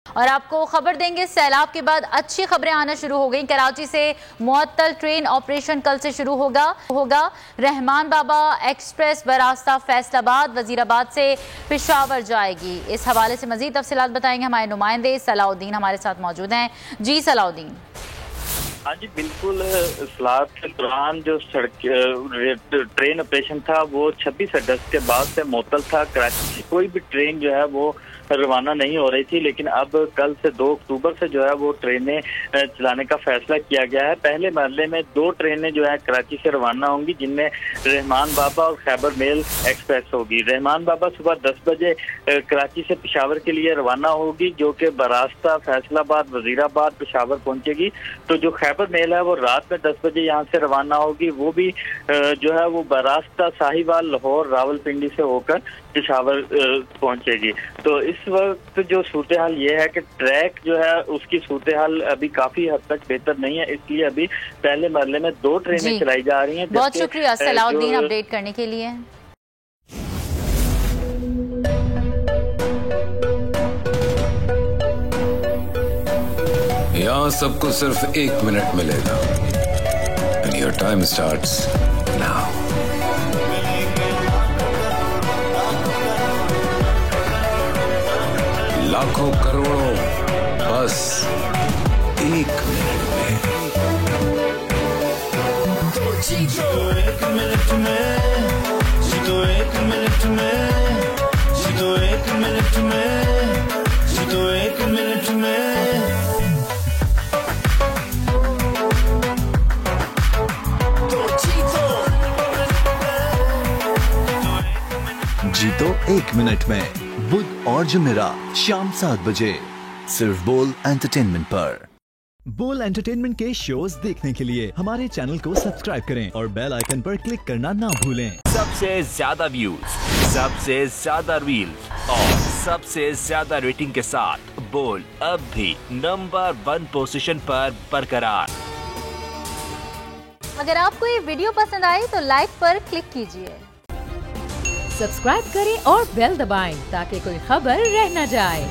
और आपको खबर देंगे, सैलाब के बाद अच्छी खबरें आना शुरू हो गई। कराची से मुअत्तल ट्रेन ऑपरेशन कल से शुरू होगा। रहमान बाबा एक्सप्रेस बरास्ता फैसलाबाद वजीराबाद से पेशावर जाएगी। इस हवाले से मजीद तफसीलात बताएंगे हमारे नुमाइंदे सलाउद्दीन हमारे साथ मौजूद हैं। जी सलाउद्दीन। हाँ जी बिल्कुल, इस्लाह के दौरान जो ट्रेन ऑपरेशन था वो 26 अगस्त के बाद से मुअत्तल था। कराची से कोई भी ट्रेन जो है वो रवाना नहीं हो रही थी, लेकिन अब कल से 2 अक्टूबर से जो है वो ट्रेनें चलाने का फैसला किया गया है। पहले मरहले में 2 ट्रेनें जो है कराची से रवाना होंगी, जिनमें रहमान बाबा और खैबर मेल एक्सप्रेस होगी। रहमान बाबा सुबह 10 बजे कराची से पेशावर के लिए रवाना होगी, जो कि बरास्ता फैसलाबाद वजीराबाद पेशावर पहुंचेगी। तो जो खैबर मेल है वो रात में 10 बजे यहाँ से रवाना होगी, वो भी जो है वो बरास्ता साहिवाल लाहौर रावलपिंडी से होकर पेशावर पहुंचेगी। तो इस वक्त जो सूरत हाल ये है कि ट्रैक जो है उसकी सूरत हाल अभी काफी हद तक बेहतर नहीं है, इसलिए अभी पहले मरहले में 2 ट्रेनें चलाई जा रही हैं। बहुत शुक्रिया सलाउद्दीन अपडेट करने के लिए। यहाँ सबको सिर्फ 1 मिनट मिलेगा। And your time starts now. लाखों करोड़ों बस 1 मिनट में। जीतो 1 मिनट में, जीतो 1 मिनट में, जीतो 1 मिनट में, जीतो 1 मिनट में। जीतो 1 मिनट में, बुध और जुमेरात शाम 7 बजे सिर्फ बोल एंटरटेनमेंट पर। बोल एंटरटेनमेंट के शोज देखने के लिए हमारे चैनल को सब्सक्राइब करें और बेल आइकन पर क्लिक करना ना भूलें। सबसे ज्यादा व्यूज, सबसे ज्यादा रील्स और सबसे ज्यादा रेटिंग के साथ बोल अब भी नंबर 1 पोजीशन पर बरकरार। अगर आपको ये वीडियो पसंद आए तो लाइक पर क्लिक कीजिए, सब्सक्राइब करें और बेल दबाएं ताकि कोई खबर रह न जाए।